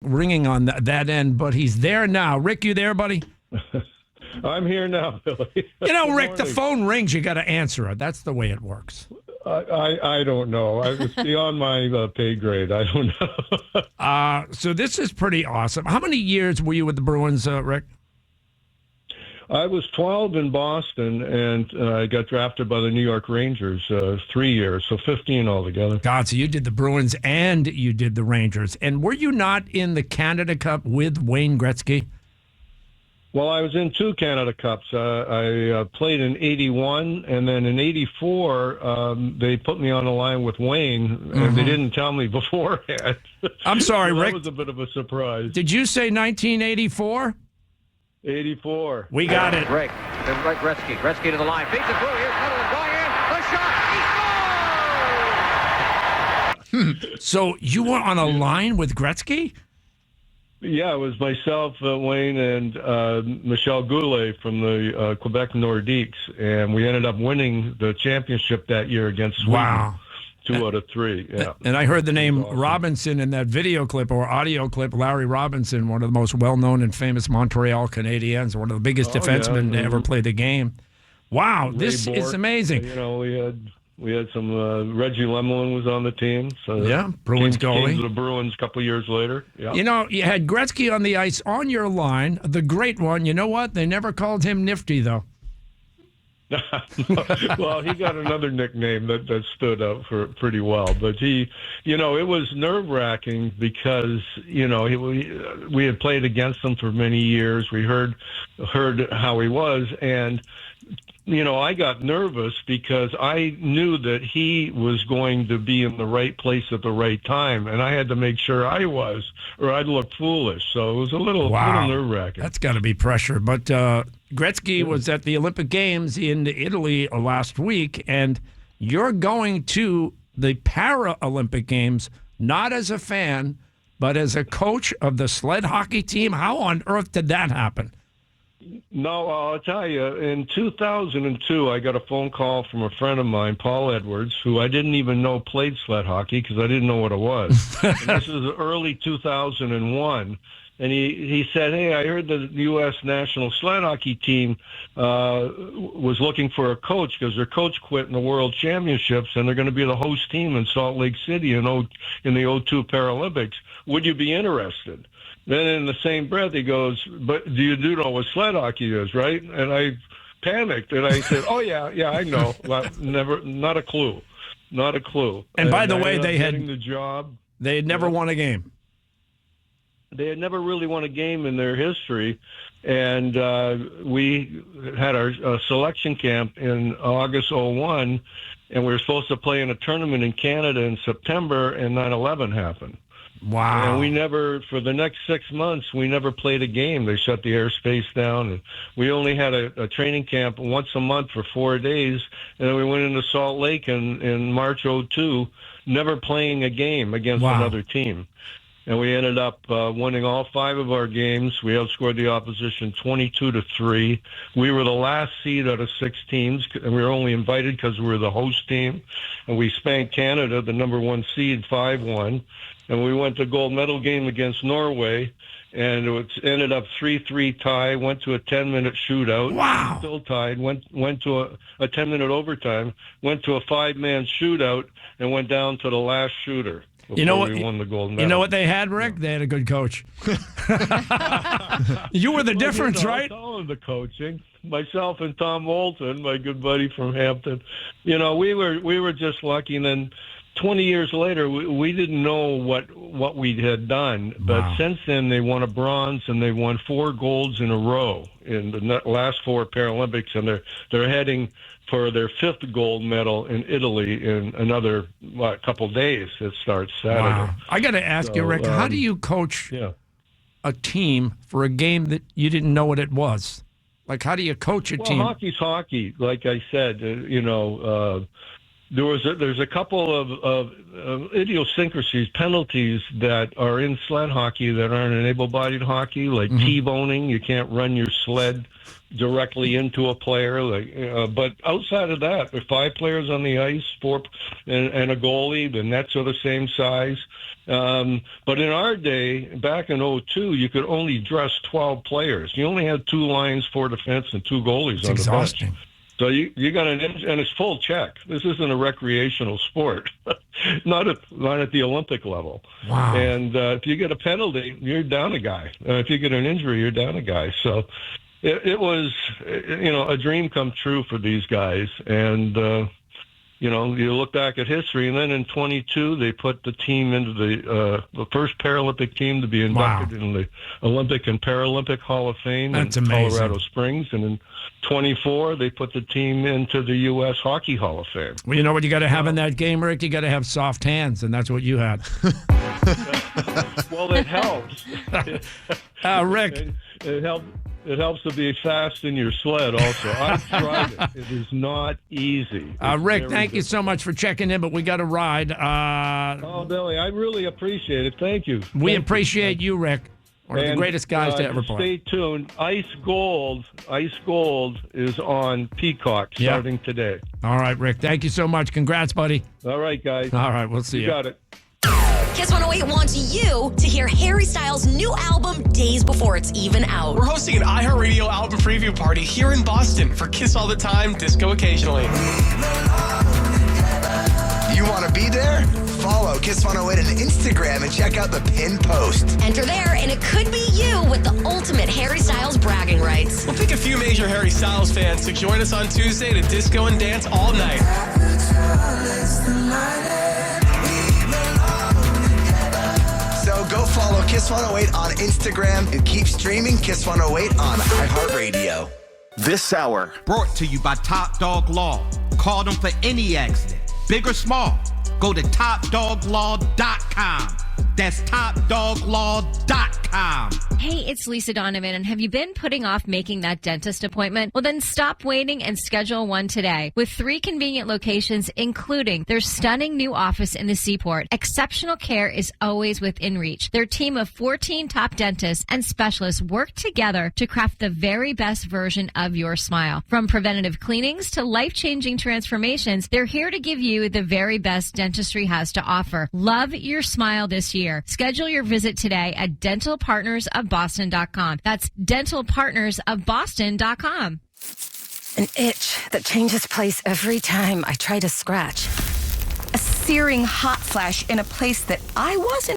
ringing on that end, but he's there now. Rick, you there, buddy? I'm here now, Billy. You know, Rick, the phone rings. You got to answer it. That's the way it works. I don't know. It's beyond my pay grade. I don't know. So this is pretty awesome. How many years were you with the Bruins, Rick? I was 12 in Boston, and I got drafted by the New York Rangers 3 years, so 15 altogether. God, so you did the Bruins and you did the Rangers. And were you not in the Canada Cup with Wayne Gretzky? Well, I was in 2 Canada Cups. I played in 81, and then in 84, they put me on the line with Wayne, and they didn't tell me beforehand. I'm sorry, so Rick. That was a bit of a surprise. Did you say 1984? 84. We got it. Rick, Gretzky. Gretzky to the line. Feeds it through. Here's Middleton going in. The shot. He scores! So you were on a line with Gretzky? Yeah, it was myself, Wayne, and Michel Goulet from the Quebec Nordiques, and we ended up winning the championship that year against Sweden. Wow. 2 out of 3, yeah. And I heard the name Robinson in that video clip or audio clip. Larry Robinson, one of the most well-known and famous Montreal Canadiens, one of the biggest defensemen to ever play the game. Wow, this is amazing. You know, we had some Reggie Lemelin was on the team. So yeah, Bruins goalie. Came to the Bruins a couple years later. Yeah. You know, you had Gretzky on the ice on your line, the great one. You know what? They never called him Nifty, though. Well, he got another nickname that stood out for pretty well. But he, you know, it was nerve-wracking because, you know, we had played against him for many years. We heard how he was, and you know, I got nervous because I knew that he was going to be in the right place at the right time, and I had to make sure I was, or I'd look foolish. So it was a little nerve-wracking. That's got to be pressure. But Gretzky was at the Olympic Games in Italy last week, and you're going to the Paralympic Games not as a fan, but as a coach of the sled hockey team. How on earth did that happen? No, I'll tell you, in 2002, I got a phone call from a friend of mine, Paul Edwards, who I didn't even know played sled hockey because I didn't know what it was. And this is early 2001. And he said, hey, I heard the U.S. national sled hockey team was looking for a coach because their coach quit in the World Championships, and they're going to be the host team in Salt Lake City in the '02 Paralympics. Would you be interested? Then in the same breath, he goes, but do you know what sled hockey is, right? And I panicked, and I said, oh, yeah, I know. Not a clue. And by the way, they had the job. They had never won a game. They had never really won a game in their history, and we had our selection camp in August '01, and we were supposed to play in a tournament in Canada in September, and 9/11 happened. Wow. And we never, for the next 6 months, we never played a game. They shut the airspace down, and we only had a training camp once a month for 4 days, and then we went into Salt Lake in March '02, never playing a game against another team. And we ended up winning all 5 of our games. We outscored the opposition 22-3. We were the last seed out of 6 teams, and we were only invited because we were the host team. And we spanked Canada, the number 1 seed, 5-1. And we went to gold medal game against Norway, and it ended up 3-3 tie. Went to a 10-minute shootout. Wow! Still tied. Went to a 10-minute overtime. Went to a 5-man shootout, and went down to the last shooter. You know what? We won the gold medal. You know what they had, Rick? They had a good coach. You were the difference, right? All of the coaching. Myself and Tom Moulton, my good buddy from Hampton. You know, we were just lucky. And then 20 years later, we didn't know what we had done. But since then, they won a bronze and they won 4 golds in a row in the last 4 Paralympics, and they're heading for their 5th gold medal in Italy in another couple days. It starts Saturday. Wow. I got to ask you, Rick, how do you coach a team for a game that you didn't know what it was? Like, how do you coach a team? Well, hockey's hockey. Like I said, there's a couple of idiosyncrasies, penalties that are in sled hockey that aren't in able-bodied hockey, like T-boning. You can't run your sled directly into a player. But outside of that, with 5 players on the ice, 4 and a goalie, the nets are the same size. But in our day, back in 2002, you could only dress 12 players. You only had 2 lines, 4 defense, and 2 goalies on the bench. So you got and it's full check. This isn't a recreational sport, not at the Olympic level. Wow. And if you get a penalty, you're down a guy. If you get an injury, you're down a guy. So it was, a dream come true for these guys. And you look back at history, and then in 22 they put the team into the first Paralympic team to be inducted in the Olympic and Paralympic Hall of Fame in Colorado Springs, and in 24 they put the team into the U.S. Hockey Hall of Fame. Well, you know what you got to have in that game, Rick? You got to have soft hands, and that's what you had. Well, it helps. Rick. It helps to be fast in your sled also. I've tried it. It is not easy. Rick, thank you so much for checking in, but we got a ride. Billy, I really appreciate it. Thank you. We appreciate you, Rick. One of the greatest guys to ever play. Stay tuned. Ice Gold is on Peacock starting today. All right, Rick. Thank you so much. Congrats, buddy. All right, guys. All right, we'll see you. You got it. Kiss 108 wants you to hear Harry Styles' new album days before it's even out. We're hosting an iHeartRadio album preview party here in Boston for Kiss All the Time, Disco Occasionally. You want to be there? Follow Kiss 108 on Instagram and check out the pinned post. Enter there, and it could be you with the ultimate Harry Styles bragging rights. We'll pick a few major Harry Styles fans to join us on Tuesday to disco and dance all night. So go follow Kiss 108 on Instagram and keep streaming Kiss 108 on iHeartRadio. This hour brought to you by Top Dog Law. Call them for any accident, big or small. Go to topdoglaw.com. That's topdoglaw.com. Hey, it's Lisa Donovan, and have you been putting off making that dentist appointment? Well, then stop waiting and schedule one today. With 3 convenient locations, including their stunning new office in the Seaport, exceptional care is always within reach. Their team of 14 top dentists and specialists work together to craft the very best version of your smile. From preventative cleanings to life-changing transformations, they're here to give you the very best dentistry has to offer. Love your smile this year. Schedule your visit today at dentalpartnersofboston.com. That's dentalpartnersofboston.com. An itch that changes place every time I try to scratch. A searing hot flash in a place that I wasn't